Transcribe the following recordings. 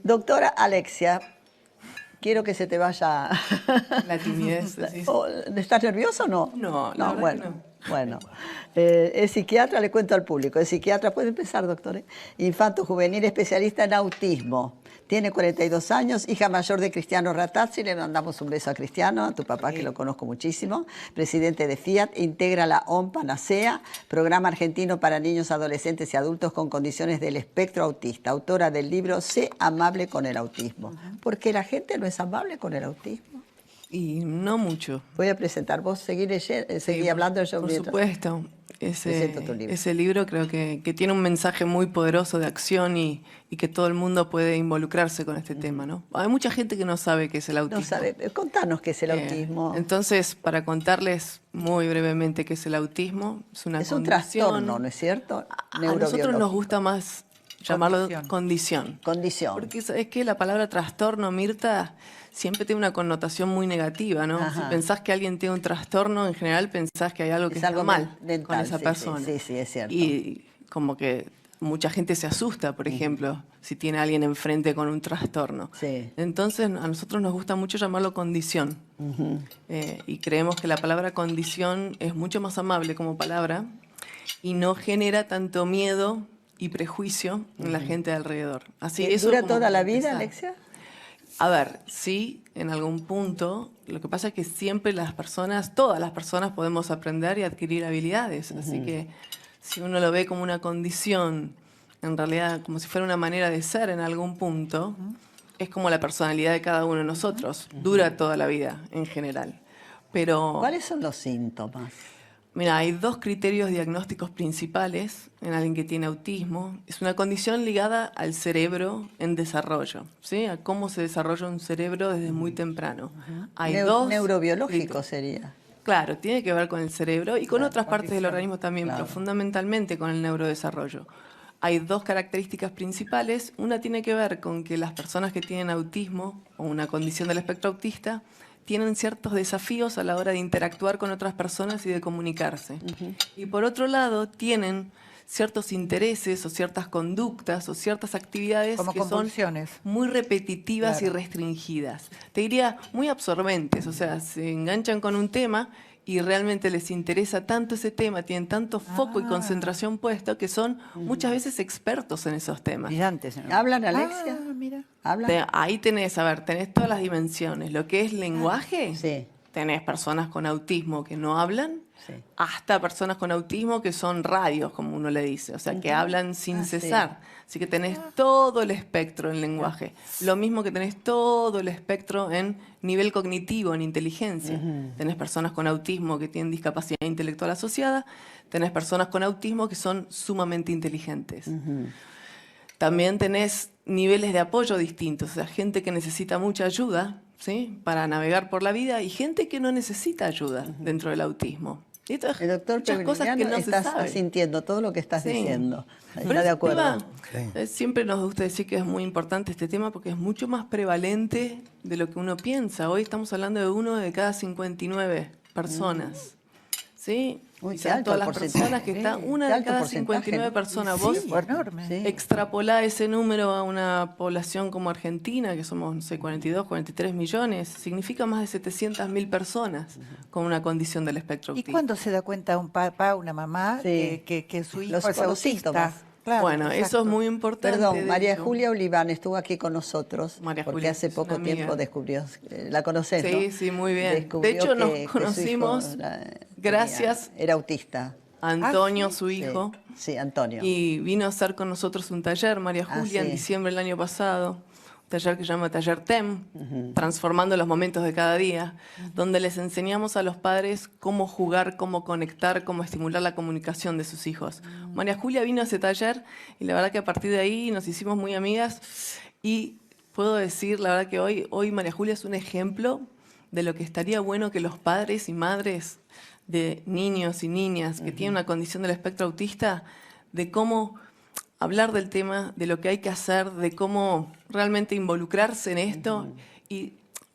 Doctora Alexia, quiero que se te vaya. La timidez. Sí. ¿Estás nervioso o no? No, la verdad bueno. que no. Bueno, es psiquiatra, le cuento al público, es psiquiatra, puede empezar, doctor, infanto juvenil, especialista en autismo. Tiene 42 años, hija mayor de Cristiano Ratazzi, le mandamos un beso a Cristiano, a tu papá, que lo conozco muchísimo, presidente de Fiat, integra la ONG Panacea, programa argentino para niños, adolescentes y adultos con condiciones del espectro autista, autora del libro Sé amable con el autismo. ¿Por qué la gente no es amable con el autismo? Y no mucho. Voy a presentar, vos seguí hablando yo. Por supuesto. Presento tu libro. Ese libro creo que tiene un mensaje muy poderoso de acción y que todo el mundo puede involucrarse con este tema, ¿no? Hay mucha gente que no sabe qué es el autismo. No sabe, contanos qué es el autismo. Entonces, para contarles muy brevemente qué es el autismo, es una condición. Un trastorno, ¿no es cierto? A nosotros nos gusta más llamarlo condición. Condición. Porque es que la palabra trastorno, Mirta, siempre tiene una connotación muy negativa, ¿no? Ajá. Si pensás que alguien tiene un trastorno, en general pensás que hay algo que está mal mental, con esa persona. Sí, es cierto. Y como que mucha gente se asusta, por ejemplo, si tiene a alguien enfrente con un trastorno. Sí. Entonces, a nosotros nos gusta mucho llamarlo condición. Y creemos que la palabra condición es mucho más amable como palabra y no genera tanto miedo y prejuicio en la gente de alrededor. Así eso ¿Dura toda la vida, Alexia? A ver, sí, en algún punto. Lo que pasa es que siempre todas las personas podemos aprender y adquirir habilidades. Así que si uno lo ve como una condición, en realidad como si fuera una manera de ser en algún punto, es como la personalidad de cada uno de nosotros. Dura toda la vida, en general. Pero ¿cuáles son los síntomas? Mira, hay dos criterios diagnósticos principales en alguien que tiene autismo. Es una condición ligada al cerebro en desarrollo, ¿sí? A cómo se desarrolla un cerebro desde muy temprano. Hay dos neurobiológico sería. Claro, tiene que ver con el cerebro y con otras partes del organismo también, pero fundamentalmente con el neurodesarrollo. Hay dos características principales. Una tiene que ver con que las personas que tienen autismo o una condición del espectro autista tienen ciertos desafíos a la hora de interactuar con otras personas y de comunicarse. Y por otro lado, tienen ciertos intereses o ciertas conductas o ciertas actividades como que son muy repetitivas y restringidas. Te diría, muy absorbentes, o sea, se enganchan con un tema y realmente les interesa tanto ese tema, tienen tanto foco y concentración puesto que son muchas veces expertos en esos temas. Brillantes, ¿no? ¿Hablan, Alexia? Mira. ¿Hablan? Ahí tenés todas las dimensiones. Lo que es lenguaje, tenés personas con autismo que no hablan, hasta personas con autismo que son radios, como uno le dice, o sea, que hablan sin cesar. Así que tenés todo el espectro en lenguaje. Lo mismo que tenés todo el espectro en nivel cognitivo, en inteligencia. Tenés personas con autismo que tienen discapacidad intelectual asociada, tenés personas con autismo que son sumamente inteligentes. También tenés niveles de apoyo distintos, o sea, gente que necesita mucha ayuda, ¿sí?, para navegar por la vida y gente que no necesita ayuda dentro del autismo. El doctor muchas cosas que no estás se saben. sintiendo todo lo que estás diciendo. Pero ¿Está de acuerdo? Siempre nos gusta decir que es muy importante este tema porque es mucho más prevalente de lo que uno piensa. Hoy estamos hablando de 1 de cada 59 personas. ¿Sí? Quizás todas las personas que están, 1 de cada 59 personas. Vos extrapolá ese número a una población como Argentina, que somos, no sé, 42, 43 millones, significa más de 700.000 personas con una condición del espectro autista. ¿Y cuándo se da cuenta un papá, una mamá, que su hijo es autista? Claro, bueno, eso es muy importante. Perdón, María Julia Oliván estuvo aquí con nosotros porque hace poco tiempo descubrió, ¿la conocés? Sí, sí, muy bien. De hecho, nos conocimos gracias. Era autista. Antonio, su hijo. Sí, Antonio. Y vino a hacer con nosotros un taller, María Julia, en diciembre del año pasado. Un taller que se llama Taller TEM, Transformando los Momentos de Cada Día, donde les enseñamos a los padres cómo jugar, cómo conectar, cómo estimular la comunicación de sus hijos. María Julia vino a ese taller y la verdad que a partir de ahí nos hicimos muy amigas y puedo decir, la verdad que hoy María Julia es un ejemplo de lo que estaría bueno que los padres y madres de niños y niñas que tienen una condición del espectro autista, de cómo hablar del tema, de lo que hay que hacer, de cómo realmente involucrarse en esto. Y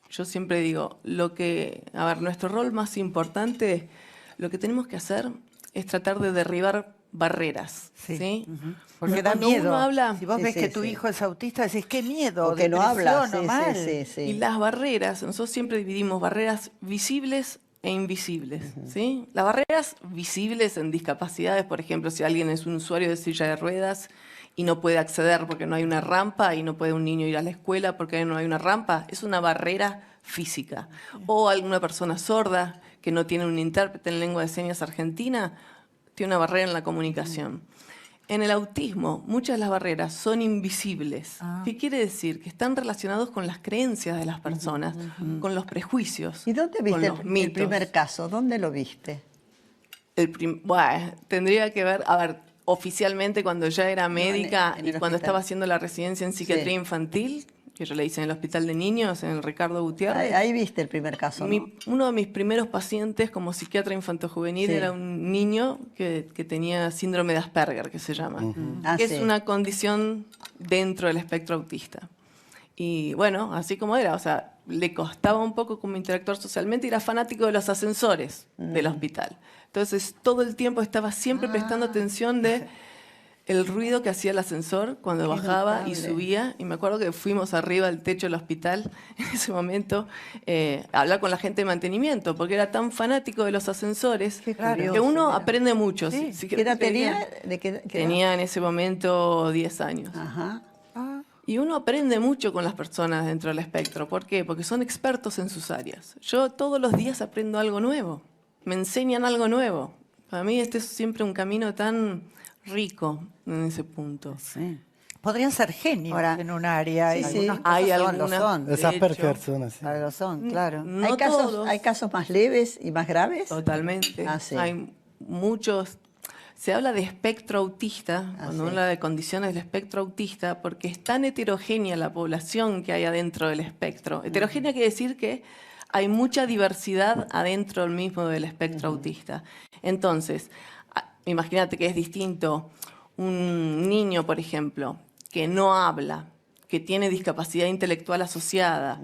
yo siempre digo, nuestro rol más importante, lo que tenemos que hacer es tratar de derribar barreras. ¿sí? Porque da Cuando miedo. uno habla, si vos ves que tu hijo es autista, decís, qué miedo, o que no habla. o mal. Y las barreras, nosotros siempre dividimos barreras visibles e invisibles. ¿sí? Las barreras visibles en discapacidades, por ejemplo, si alguien es un usuario de silla de ruedas y no puede acceder porque no hay una rampa y no puede un niño ir a la escuela porque no hay una rampa, es una barrera física. O alguna persona sorda que no tiene un intérprete en lengua de señas argentina, tiene una barrera en la comunicación. En el autismo, muchas de las barreras son invisibles. ¿Qué quiere decir? Que están relacionados con las creencias de las personas, con los prejuicios. ¿Y dónde viste el primer caso? ¿Dónde lo viste? Bueno, tendría que ver, oficialmente cuando ya era médica y cuando estaba haciendo la residencia en psiquiatría infantil, que yo le hice en el Hospital de Niños, en el Ricardo Gutiérrez. Ahí viste el primer caso, ¿no? Uno de mis primeros pacientes como psiquiatra infantojuvenil era un niño que tenía síndrome de Asperger, que se llama, que es una condición dentro del espectro autista. Y bueno, así como era, o sea, le costaba un poco como interactuar socialmente y era fanático de los ascensores del hospital. Entonces, todo el tiempo estaba siempre prestando atención de el ruido que hacía el ascensor cuando bajaba y subía. Y me acuerdo que fuimos arriba al techo del hospital en ese momento a hablar con la gente de mantenimiento, porque era tan fanático de los ascensores que uno aprende mucho. ¿Qué edad tenía? Tenía en ese momento 10 años. Y uno aprende mucho con las personas dentro del espectro. ¿Por qué? Porque son expertos en sus áreas. Yo todos los días aprendo algo nuevo. Me enseñan algo nuevo. Para mí este es siempre un camino tan rico en ese punto. Sí. Podrían ser genios en un área. Hay algunos lo son. Esas personas. Lo son, claro. No ¿Hay casos más leves y más graves? Totalmente. Hay muchos. Se habla de espectro autista, cuando uno habla de condiciones del espectro autista, porque es tan heterogénea la población que hay adentro del espectro. Heterogénea quiere decir que hay mucha diversidad adentro mismo del espectro autista. Entonces, imagínate que es distinto un niño, por ejemplo, que no habla, que tiene discapacidad intelectual asociada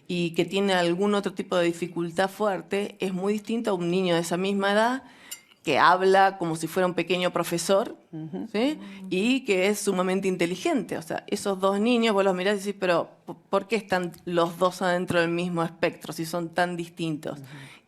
y que tiene algún otro tipo de dificultad fuerte, es muy distinto a un niño de esa misma edad que habla como si fuera un pequeño profesor, ¿sí? Y que es sumamente inteligente. O sea, esos dos niños, vos los mirás y decís, pero ¿por qué están los dos adentro del mismo espectro si son tan distintos?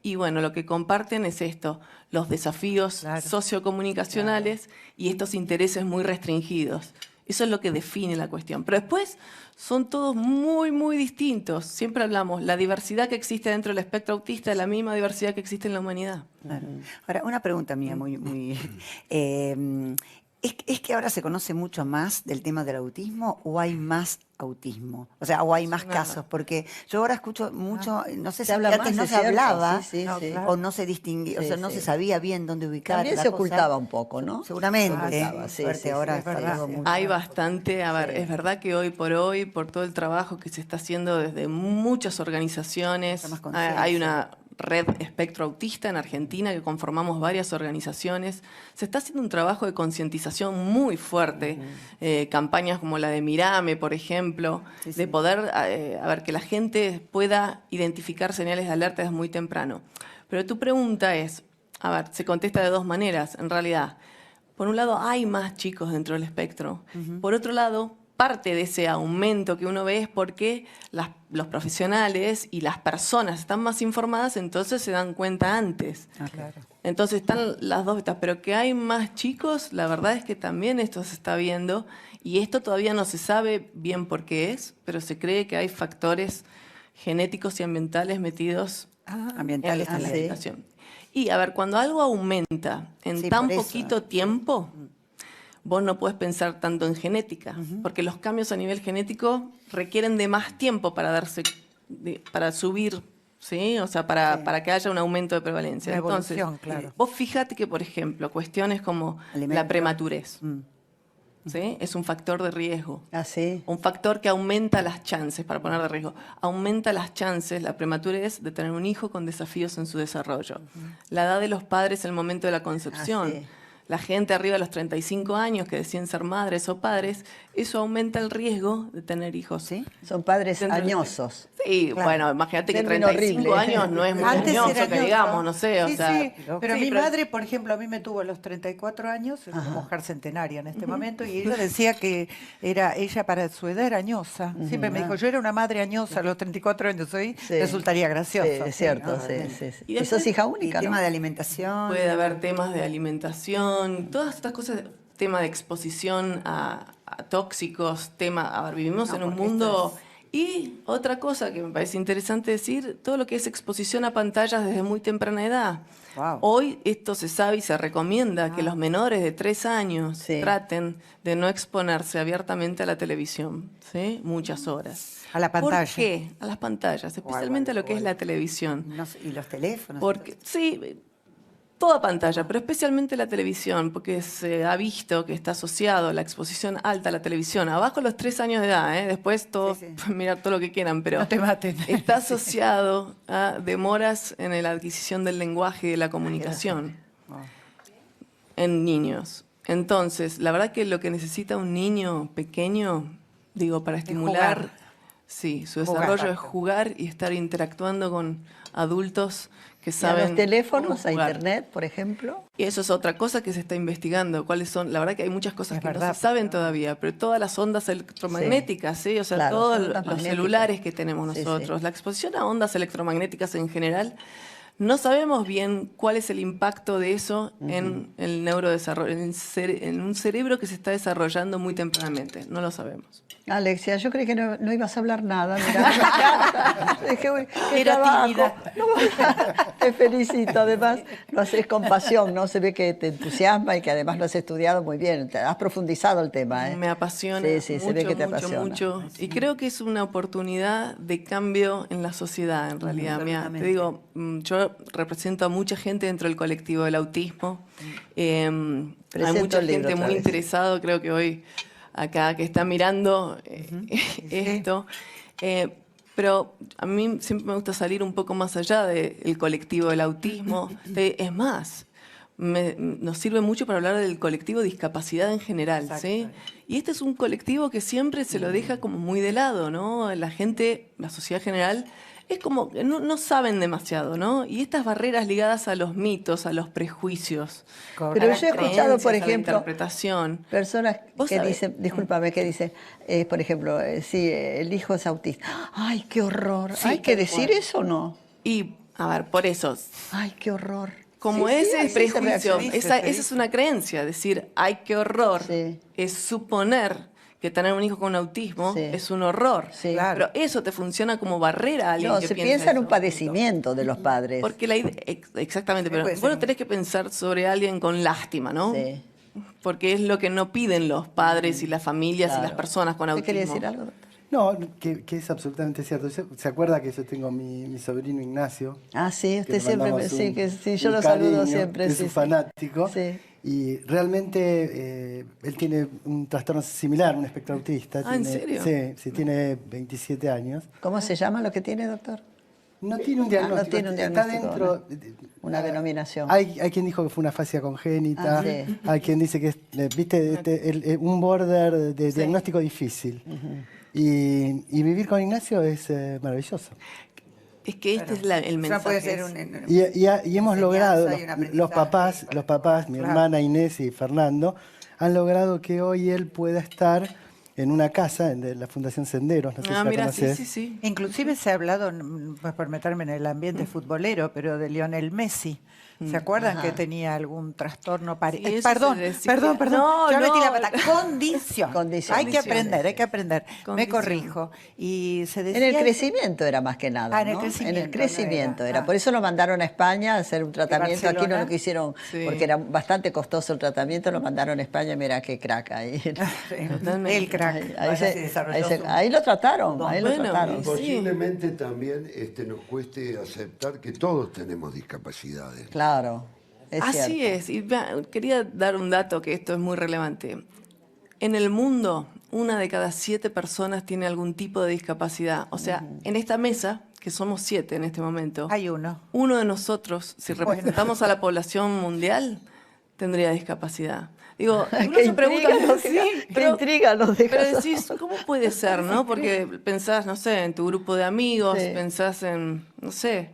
Y bueno, lo que comparten es esto, los desafíos sociocomunicacionales y estos intereses muy restringidos. Eso es lo que define la cuestión. Pero después son todos muy, muy distintos. Siempre hablamos, la diversidad que existe dentro del espectro autista es la misma diversidad que existe en la humanidad. Claro. Ahora, una pregunta mía muy ¿es que ahora se conoce mucho más del tema del autismo o hay más autismo? O sea, o hay más casos, porque yo ahora escucho mucho, no sé si antes no se hablaba o no se distinguía, o sea, no se sabía bien dónde ubicar. También se ocultaba un poco, ¿no? Seguramente. Ahora hay bastante, es verdad que hoy, por todo el trabajo que se está haciendo desde muchas organizaciones, hay una red Espectro Autista en Argentina, que conformamos varias organizaciones. Se está haciendo un trabajo de concientización muy fuerte, campañas como la de Mirame, por ejemplo, de poder, que la gente pueda identificar señales de alerta desde muy temprano. Pero tu pregunta es, se contesta de dos maneras, en realidad. Por un lado, hay más chicos dentro del espectro. Por otro lado, parte de ese aumento que uno ve es porque los profesionales y las personas están más informadas, entonces se dan cuenta antes. Entonces están las dos etapas, pero que hay más chicos, la verdad es que también esto se está viendo y esto todavía no se sabe bien por qué es, pero se cree que hay factores genéticos y ambientales metidos en la educación. Y cuando algo aumenta en tan poquito tiempo, vos no podés pensar tanto en genética, porque los cambios a nivel genético requieren de más tiempo para subir, ¿sí? O sea, para que haya un aumento de prevalencia. Entonces, vos fíjate que, por ejemplo, cuestiones como la prematurez, ¿sí? Es un factor de riesgo. Un factor que aumenta las chances, para poner de riesgo, aumenta las chances, la prematurez, de tener un hijo con desafíos en su desarrollo. La edad de los padres, el momento de la concepción. la gente arriba de los 35 años que deciden ser madres o padres, eso aumenta el riesgo de tener hijos. ¿Sí? Son padres añosos. Sí, claro. Bueno, imagínate que 35 años no es muy añoso que digamos, no sé, sí, o sea... Sí, pero mi madre, por ejemplo, a mí me tuvo a los 34 años, es una mujer centenaria en este momento, y ella decía que ella para su edad era añosa. Siempre me dijo, yo era una madre añosa a los 34 años, hoy resultaría gracioso. Sí, es cierto, sí. Y sos hija única, ¿no? tema de alimentación. Puede haber temas de alimentación, todas estas cosas, tema de exposición a tóxicos, vivimos en un mundo... Y otra cosa que me parece interesante decir, todo lo que es exposición a pantallas desde muy temprana edad. Wow. Hoy esto se sabe y se recomienda que los menores de 3 años traten de no exponerse abiertamente a la televisión, ¿sí? Muchas horas. A la pantalla. ¿Por qué? A las pantallas, especialmente a lo que es la televisión. Y los teléfonos. Porque, sí, toda pantalla, pero especialmente la televisión, porque se ha visto que está asociado la exposición alta a la televisión, abajo los 3 años de edad, después todos mirar todo lo que quieran, pero no te maten. Está asociado a demoras en la adquisición del lenguaje y de la comunicación en niños. Entonces, la verdad que lo que necesita un niño pequeño, para estimular su desarrollo es jugar y estar interactuando con adultos que saben. ¿A los teléfonos, a internet, por ejemplo? Y eso es otra cosa que se está investigando. ¿Cuáles son? La verdad que hay muchas cosas que no se saben todavía, pero todas las ondas electromagnéticas, o sea, todos los celulares que tenemos nosotros, la exposición a ondas electromagnéticas en general, no sabemos bien cuál es el impacto de eso en el neurodesarrollo, en un cerebro que se está desarrollando muy tempranamente. No lo sabemos. Alexia, yo creí que no ibas a hablar nada. Mirá, qué trabajo. Te felicito, además lo haces con pasión, ¿no? Se ve que te entusiasma y que además lo has estudiado muy bien. Has profundizado el tema, Me apasiona mucho, se ve que te apasiona. Mucho. Y creo que es una oportunidad de cambio en la sociedad, en realidad. Mira, te digo, yo represento a mucha gente dentro del colectivo del autismo. Hay mucha gente muy interesada, creo que hoy acá que está mirando esto. Pero a mí siempre me gusta salir un poco más allá del colectivo del autismo. Es más, nos sirve mucho para hablar del colectivo de discapacidad en general, ¿sí? Y este es un colectivo que siempre se lo deja como muy de lado, ¿no? La gente, la sociedad general, es como que no saben demasiado, ¿no? Y estas barreras ligadas a los mitos, a los prejuicios. Pero yo he escuchado, por ejemplo, interpretación. Personas que dicen, discúlpame, que dicen, por ejemplo, si el hijo es autista. ¡Ay, qué horror! ¿Hay que decir eso o no? Y, a ver, por eso. ¡Ay, qué horror! Como ese prejuicio, esa es una creencia, decir, ¡ay, qué horror! Es suponer que tener un hijo con autismo es un horror. Pero eso te funciona como barrera a alguien que se piensa en un padecimiento de los padres. Porque la idea, exactamente, pero bueno, tenés que pensar sobre alguien con lástima, ¿no? Sí. Porque es lo que no piden los padres y las familias y las personas con autismo. ¿Quería decir algo, doctor? No, que es absolutamente cierto. ¿Se acuerda que yo tengo mi sobrino Ignacio? Ah, sí, usted siempre yo lo saludo siempre. Es un fanático. Sí. Y realmente él tiene un trastorno similar, un espectro autista. ¿En serio? Sí, tiene 27 años. ¿Cómo se llama lo que tiene, doctor? No tiene un diagnóstico. No tiene un diagnóstico. Está dentro. Una denominación. Hay quien dijo que fue una afasia congénita. Hay quien dice que es, un border de diagnóstico difícil. Y vivir con Ignacio es maravilloso. Es que este es el mensaje. Puede ser y hemos logrado, los papás, mi hermana Inés y Fernando, han logrado que hoy él pueda estar en una casa de la Fundación Senderos, no sé si la conocés. Sí. Inclusive se ha hablado, pues por meterme en el ambiente futbolero, pero de Lionel Messi. ¿Se acuerdan que tenía algún trastorno? Perdón. Yo metí la pata. Condición. Hay que aprender. Me corrijo. Y se decía en el crecimiento era más que nada. En el crecimiento. Era. Por eso lo mandaron a España a hacer un tratamiento. Aquí no lo quisieron, porque era bastante costoso el tratamiento, lo mandaron a España. Mira qué crack ahí. El crack. Ahí lo trataron. Posiblemente también nos cueste aceptar que todos tenemos discapacidades. Claro. Así es. Y quería dar un dato que esto es muy relevante. En el mundo, 1 de cada 7 personas tiene algún tipo de discapacidad. O sea, en esta mesa, que somos 7 en este momento, hay uno. Uno de nosotros, si representamos a la población mundial, tendría discapacidad. Digo, uno se pregunta, qué intriga nos deja. Pero decís, ¿cómo puede ser, no? Porque pensás, no sé, en tu grupo de amigos, pensás en, no sé,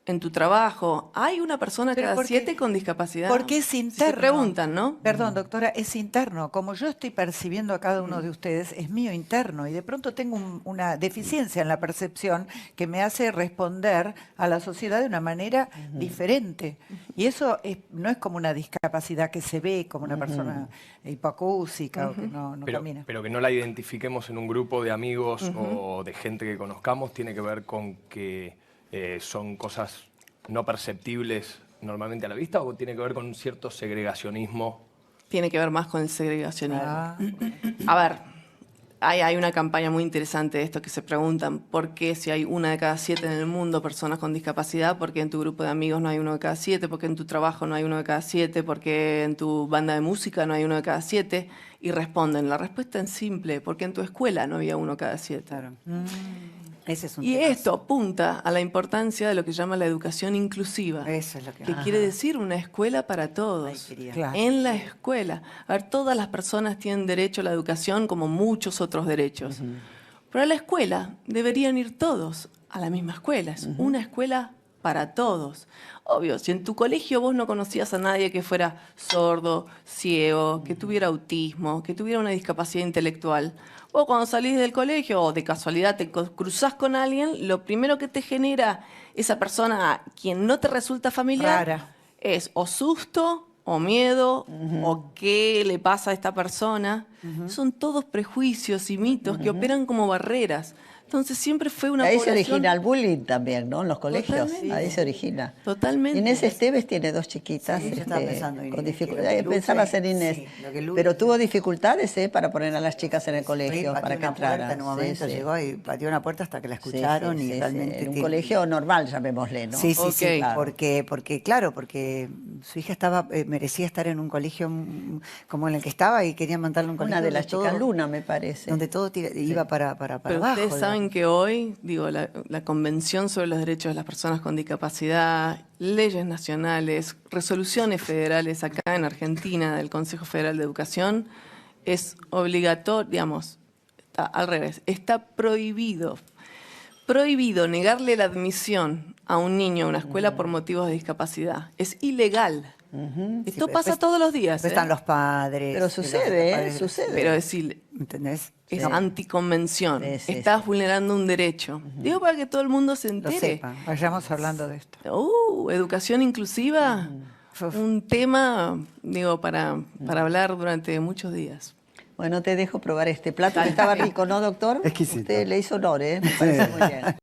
en tu trabajo. ¿Hay una persona cada 7 con discapacidad? Porque es interno. Si se preguntan, ¿no? Perdón, doctora, es interno. Como yo estoy percibiendo a cada uno de ustedes, es mío interno. Y de pronto tengo una deficiencia en la percepción que me hace responder a la sociedad de una manera diferente. Y eso no es como una discapacidad que se ve como una persona hipoacúsica o que no camina. Pero que no la identifiquemos en un grupo de amigos o de gente que conozcamos tiene que ver con que son cosas no perceptibles normalmente a la vista, o tiene que ver con un cierto segregacionismo. Tiene que ver más con el segregacionismo. A ver, hay una campaña muy interesante de esto que se preguntan por qué si hay 1 de cada 7 en el mundo personas con discapacidad, por qué en tu grupo de amigos no hay 1 de cada 7, por qué en tu trabajo no hay 1 de cada 7, por qué en tu banda de música no hay 1 de cada 7, y responden, la respuesta es simple, porque en tu escuela no había 1 cada 7. Claro. Ese es un y tema. esto apunta a la importancia de lo que llama la educación inclusiva. Eso es lo que quiere decir una escuela para todos. Claro. En la escuela. A ver, todas las personas tienen derecho a la educación como muchos otros derechos. Pero a la escuela deberían ir todos a la misma escuela. Es una escuela para todos. Obvio, si en tu colegio vos no conocías a nadie que fuera sordo, ciego, que tuviera autismo, que tuviera una discapacidad intelectual, o cuando salís del colegio o de casualidad te cruzás con alguien, lo primero que te genera esa persona a quien no te resulta familiar es o susto o miedo o qué le pasa a esta persona. Son todos prejuicios y mitos que operan como barreras. Entonces siempre fue una Ahí población... se origina el bullying también, ¿no? En los colegios. Totalmente. Ahí se origina. Totalmente. Inés Esteves tiene 2 chiquitas. Sí, yo estaba pensando en con Inés, dificultades. Pensaba ser Inés. Sí, lo que lucha, pero tuvo dificultades para poner a las chicas en el colegio, pateó para que una puerta entraran. en un momento, llegó y pateó una puerta hasta que la escucharon y realmente... En un colegio normal, llamémosle, ¿no? Sí, Claro. Porque su hija merecía estar en un colegio como en el que estaba y querían mandarle un colegio. Una de las chicas Luna, me parece. Donde todo iba para Pero abajo. ustedes saben que hoy, la Convención sobre los Derechos de las Personas con Discapacidad, leyes nacionales, resoluciones federales acá en Argentina del Consejo Federal de Educación, es obligatorio, digamos, al revés, está prohibido negarle la admisión a un niño a una escuela por motivos de discapacidad. Es ilegal. Esto pasa todos los días. Están los padres. Pero sucede, sucede. Pero decir, ¿entendés? es anticonvención. Estás vulnerando un derecho. Digo para que todo el mundo se Lo entere. sepa. Vayamos hablando de esto. Educación inclusiva, un tema, para hablar durante muchos días. Bueno, te dejo probar este plato que estaba rico, ¿no, doctor? Exquisito. Usted le hizo honor, me parece muy bien.